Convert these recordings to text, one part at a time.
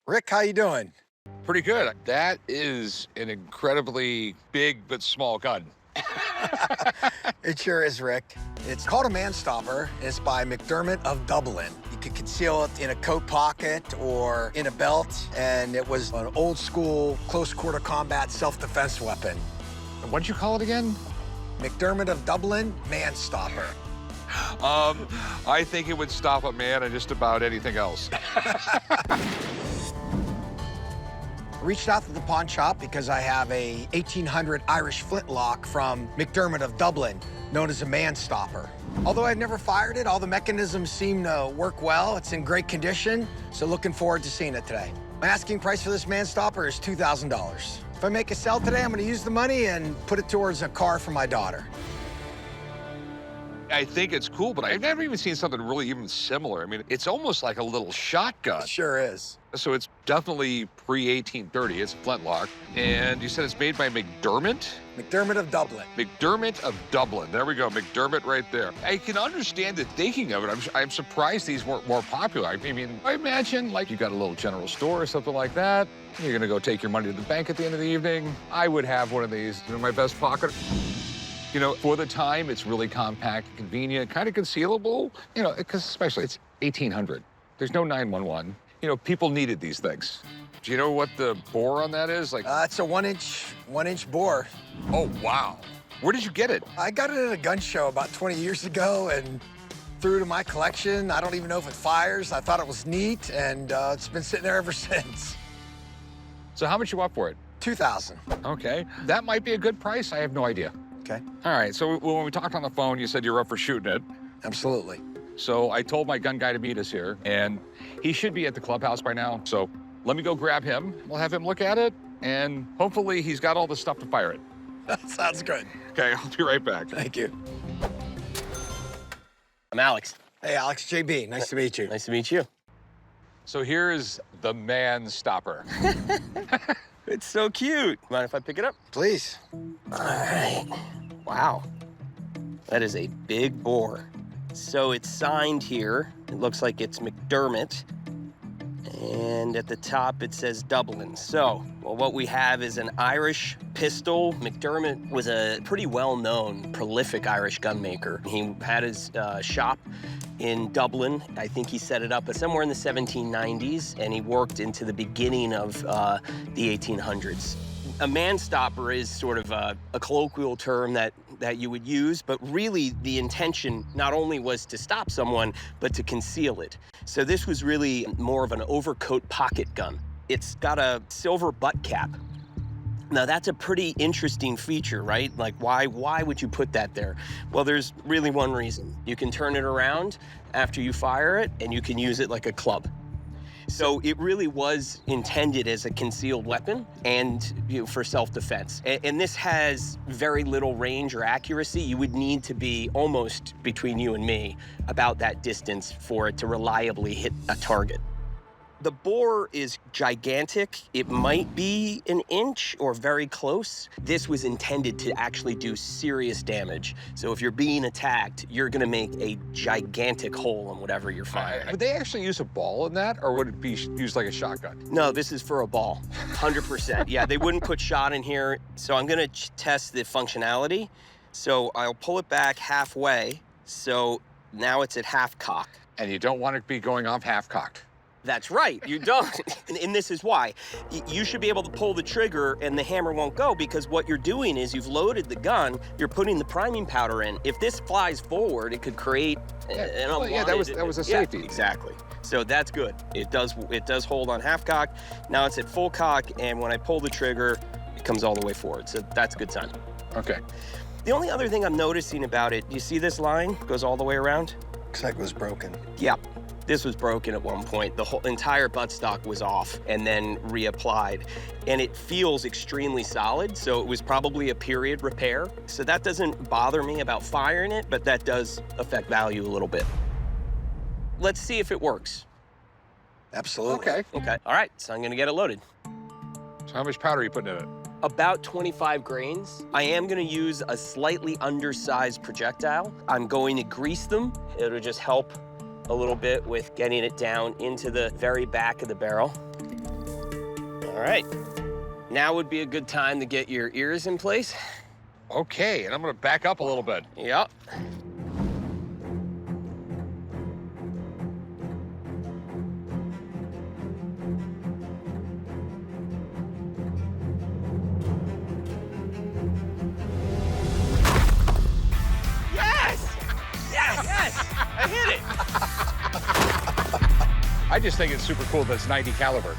Rick, how you doing? Pretty good. That is an incredibly big but small gun. It sure is, Rick. It's called a manstopper. It's by McDermott of Dublin. You could conceal it in a coat pocket or in a belt, and it was an old school close quarter combat self-defense weapon. What'd you call it again? McDermott of Dublin, manstopper. I think it would stop a man and just about anything else. Reached out to the pawn shop because I have a 1800 Irish flintlock from McDermott of Dublin, known as a manstopper. Although I've never fired it, all the mechanisms seem to work well. It's in great condition, so looking forward to seeing it today. My asking price for this manstopper is $2,000. If I make a sale today, I'm gonna use the money and put it towards a car for my daughter. I think it's cool, but I've never even seen something really even similar. I mean, it's almost like a little shotgun. It sure is. So it's definitely pre-1830. It's a flintlock. And you said it's made by McDermott? McDermott of Dublin. McDermott of Dublin. There we go, McDermott right there. I can understand the thinking of it. I'm surprised these weren't more popular. I mean, I imagine, like, you got a little general store or something like that. You're gonna go take your money to the bank at the end of the evening. I would have one of these in my vest pocket. You know, for the time, it's really compact, convenient, kind of concealable, you know, because especially it's 1800. There's no 911. You know, people needed these things. Do you know what the bore on that is? Like, It's a one inch bore. oh, wow. Where did you get it? I got it at a gun show about 20 years ago and threw it in my collection. I don't even know if it fires. I thought it was neat, and it's been sitting there ever since. So how much you want for it? $2,000. Okay. That might be a good price. I have no idea. Okay. All right. So when we talked on the phone, you said you're up for shooting it. Absolutely. So I told my gun guy to meet us here, and he should be at the clubhouse by now. So let me go grab him. We'll have him look at it, and hopefully he's got all the stuff to fire it. That sounds good. Okay, I'll be right back. Thank you. I'm Alex. Hey, Alex, JB. Nice to meet you. Nice to meet you. So here's the manstopper. It's so cute. Mind if I pick it up? Please. All right. Wow. That is a big bore. So it's signed here. It looks like it's McDermott. And at the top, it says Dublin. So, well, what we have is an Irish pistol. McDermott was a pretty well-known, prolific Irish gunmaker. He had his shop in Dublin. I think he set it up somewhere in the 1790s, and he worked into the beginning of the 1800s. A manstopper is sort of a colloquial term that you would use, but really the intention not only was to stop someone, but to conceal it. So this was really more of an overcoat pocket gun. It's got a silver butt cap. Now that's a pretty interesting feature, right? Like why would you put that there? Well, there's really one reason. You can turn it around after you fire it, and you can use it like a club. So it really was intended as a concealed weapon and for self-defense. And this has very little range or accuracy. You would need to be almost between you and me about that distance for it to reliably hit a target. The bore is gigantic. It might be an inch or very close. This was intended to actually do serious damage. So if you're being attacked, you're gonna make a gigantic hole in whatever you're firing. Would they actually use a ball in that, or would it be used like a shotgun? No, this is for a ball, 100%. Yeah, they wouldn't put shot in here. So I'm gonna test the functionality. So I'll pull it back halfway. So now it's at half cock. And you don't want it to be going off half-cocked. That's right, you don't. And this is why. You should be able to pull the trigger and the hammer won't go, because what you're doing is you've loaded the gun, you're putting the priming powder in. If this flies forward, it could create an unwanted... Yeah, that was a safety. Yeah, exactly. So that's good. It does hold on half cock. Now it's at full cock, and when I pull the trigger, it comes all the way forward. So that's a good sign. Okay. The only other thing I'm noticing about it, you see this line? Goes all the way around? Looks like it was broken. Yeah. This was broken at one point. The whole entire buttstock was off and then reapplied. And it feels extremely solid, so it was probably a period repair. So that doesn't bother me about firing it, but that does affect value a little bit. Let's see if it works. Absolutely. Okay, all right, so I'm gonna get it loaded. So how much powder are you putting in it? About 25 grains. I am gonna use a slightly undersized projectile. I'm going to grease them. It'll just help a little bit with getting it down into the very back of the barrel. All right. Now would be a good time to get your ears in place. Okay, and I'm gonna back up a little bit. Yep. Yes! Yes! Yes! I hit it! I just think it's super cool that it's 90 caliber.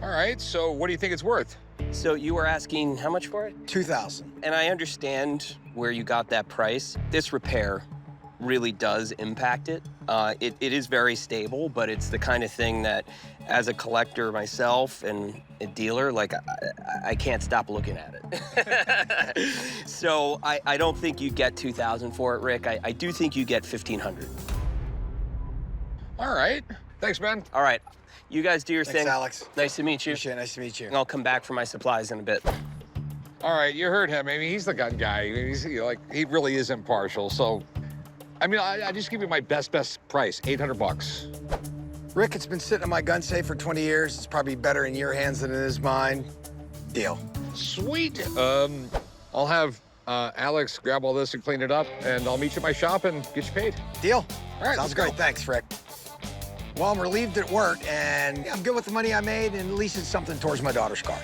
All right, so what do you think it's worth? So you were asking how much for it? 2,000. And I understand where you got that price. This repair really does impact it. It is very stable, but it's the kind of thing that, as a collector myself and a dealer, like, I can't stop looking at it. So I don't think you get 2,000 for it, Rick. I do think you get 1,500. All right, thanks, man. All right, you guys do your Thanks, thing. Alex. Nice to meet you. Appreciate it. Nice to meet you. And I'll come back for my supplies in a bit. All right, you heard him. I mean, he's the gun guy. He's like, he really is impartial. So, I mean, I just give you my best price, 800 bucks. Rick, it's been sitting in my gun safe for 20 years. It's probably better in your hands than it is mine. Deal. Sweet. I'll have Alex grab all this and clean it up, and I'll meet you at my shop and get you paid. Deal. All right, Sounds let's great. go. Thanks, Rick. Well, I'm relieved it worked, and I'm good with the money I made, and at least it's something towards my daughter's car.